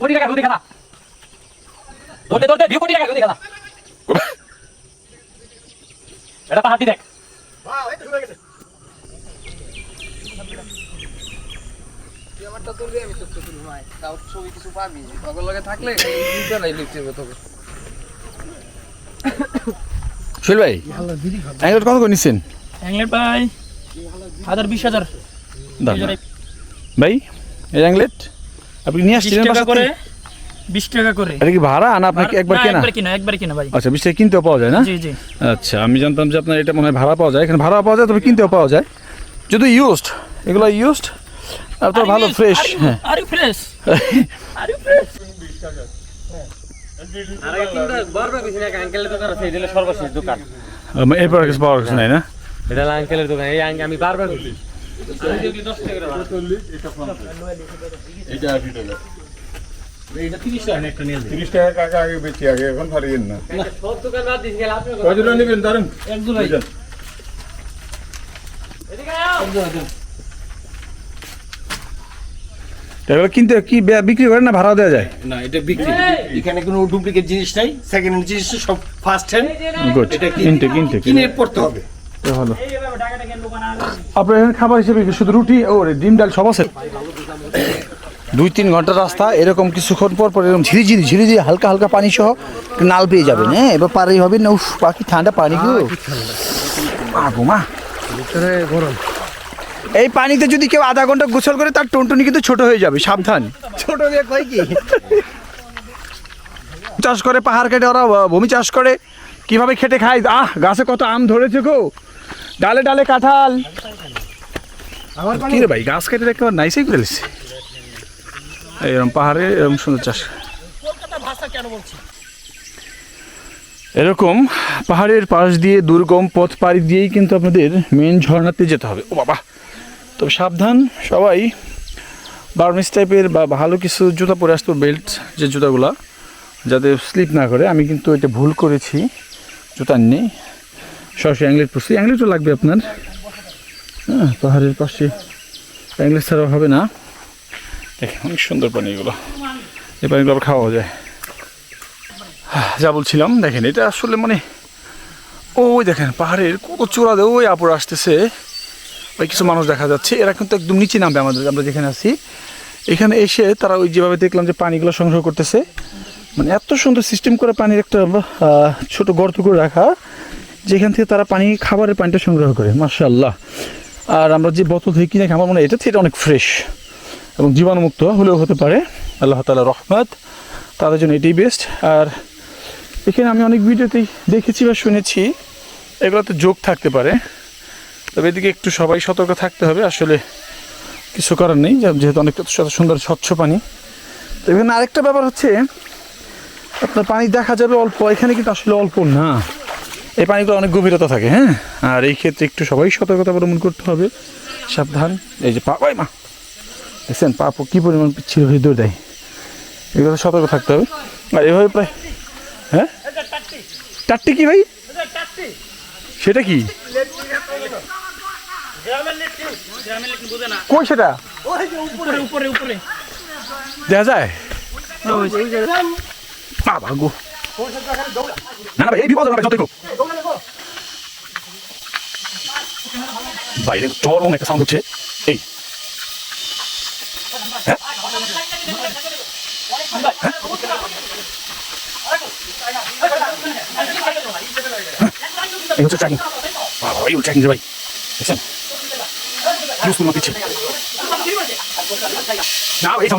কোটি টাকা দুধ খানা ধরতে ধরতে 2 কোটি টাকা দুধ খানা এটা পাহাড়ি দেখ বাহ এই তো হয়ে গেছে আমারটা তুলবি আমি তো তুলবো ভাই তাও ছবি কিছু পাবি পাগল লাগে থাকলে ভিডিও নাই লিখতে হবে তবে শৈল ভাই অ্যাংলেট কত করে নিছেন অ্যাংলেট ভাই 20000 ভাই এই অ্যাংলেট আপনি নিয়ে আসছেন 20 টাকা করে 20 টাকা করে এটা কি ভাড়া না আপনাকে একবার কেনা একবার কিনা ভাই আচ্ছা 20 টাকা কিনতেও পাওয়া যায় না জি জি আচ্ছা আমি জানতাম যে আপনার এটা মনে হয় ভাড়া পাওয়া যায় এখানে ভাড়া পাওয়া যায় তবে কিনতেও পাওয়া যায় যদি ইউজড এগুলো ইউজড আর তো ভালো ফ্রেশ হ্যাঁ are you fresh are you fresh 20 টাকা আর একটা বারবার কিছু না আঙ্কেলের দোকান আছে এটা সর্বশেষ দোকান এরপর কিছু পাওয়া গেছে নাই না এটা আঙ্কেলের দোকান এই আমি বারবার বলি আমি যদি 10 টাকা 40 এটা 50 এটা 80 টাকা এটা 30 টাকা একটা নিয়ে 30 টাকা কাকা আগে বেচি আগে এখন ফারিয়েন না সব দোকান বাদ দিস গেল আপনি কত টাকা নেবেন ধরেন এক জোড়াই এদিকে আও এগুলো কিনতে কি বিক্রি করেন না ভাড়া দেওয়া যায় না এটা বিক্রি এখানে কোনো ডুপ্লিকেট জিনিস নাই সেকেন্ড হ্যান্ড জিনিস সব ফার্স্ট হ্যান্ড গুড এটা কিনতে কিনে পড়তে হবে ভালো আপনার এখানে খাবার হিসেবে শুধু রুটি ও ডিম ডাল সব আছে 2-3 ঘন্টা রাস্তা এরকম কিছুক্ষণ পর পর এরকম ঝিরিঝিরি হালকা হালকা পানি সহ নাল পেয়ে যাবেন হ্যাঁ এবার পারেই হবে না উফ পাখি ঠান্ডা পানি গো মা ভিতরে গরম এই পানিতে যদি কেউ আধা ঘন্টা গোসল করে তার টুনটুনি কিন্তু ছোট হয়ে যাবে সাবধান ছোট হয়ে কয় কি চাষ করে পাহাড় কেটে ওরা ভূমি চাষ করে কিভাবে খেটে খায় গাছে কত আম ধরেছে গো ডালে ডালে কাঁঠাল কি রে ভাই গাছ কেটে দেখতে নাইসই করে দিচ্ছে এরকম পাহাড়ে এরকম সুন্দর চাষ এরকম পাহাড়ের পাশ দিয়ে দুর্গম পথ পাড়ি দিয়েই কিন্তু আপনাদের মেন ঝর্ণাতে যেতে হবে ও বাবা তবে সাবধান সবাই বার্মিস টাইপের বা ভালো কিছু জুতা পরে আসতো বেল্ট যে জুতাগুলা যাতে স্লিপ না করে আমি কিন্তু এটা ভুল করেছি জুতা নেই সরাসরি অ্যাংলেট পরছি অ্যাংলেটও লাগবে আপনার হ্যাঁ পাহাড়ের পাশে অ্যাংলেট ছাড়াও হবে না দেখেন অনেক সুন্দর পানি এগুলো এই পানিগুলো আবার খাওয়া যায় যা বলছিলাম দেখেন এটা আসলে মানে ওই দেখেন পাহাড়ের কত চূড়া দিয়ে ওই আপুর আসতেছে ওই কিছু মানুষ দেখা যাচ্ছে এরা কিন্তু একদম নিচে নামবে আমরা যেখানে আছি এখানে এসে তারা ওই যেভাবে দেখলাম যে পানিগুলো সংগ্রহ করতেছে মানে এত সুন্দর সিস্টেম করে পানির একটা ছোট গর্ত করে রাখা যেখান থেকে তারা পানি খাবারের পানিটা সংগ্রহ করে মাশাআল্লাহ আর আমরা যে বোতল থেকে কিনে আমার মনে হয় এটা অনেক ফ্রেশ এবং জীবাণুমুক্ত হলেও হতে পারে আল্লাহ তাআলার রহমত তাদের জন্য এটাই বেস্ট আর এখানে আমি অনেক ভিডিওতেই দেখেছি বা শুনেছি এগুলোতে যোগ থাকতে পারে তবে এদিকে একটু সবাই সতর্ক থাকতে হবে আসলে কিছু করার নেই যেহেতু অনেক সুন্দর স্বচ্ছ পানি তো এখানে আরেকটা ব্যাপার হচ্ছে আপনার পানি দেখা যাবে অল্প এখানে কিন্তু আসলে অল্প না এই পানিগুলো অনেক গভীরতা থাকে হ্যাঁ আর এই ক্ষেত্রে একটু সবাই সতর্কতা অবলম্বন করতে হবে সাবধান এই যে পাপাই মা দেখছেন পাপু কী পরিমাণ পিচ্ছিল হয়ে দৌড় দেয় এগুলো সতর্ক থাকতে হবে আর এভাবে প্রায় হ্যাঁ টাট্টি কি ভাই সেটা কি কই সেটা দেখা যায় বাবা গো না ভাই এই বিপদ হবে যত বাইরে চরম একটা সাউন্ড হচ্ছে এই এই হচ্ছে ট্র্যাকিং বাবা এই ট্র্যাকিং ভাই দেখছেন ইউজফুল মতো না এই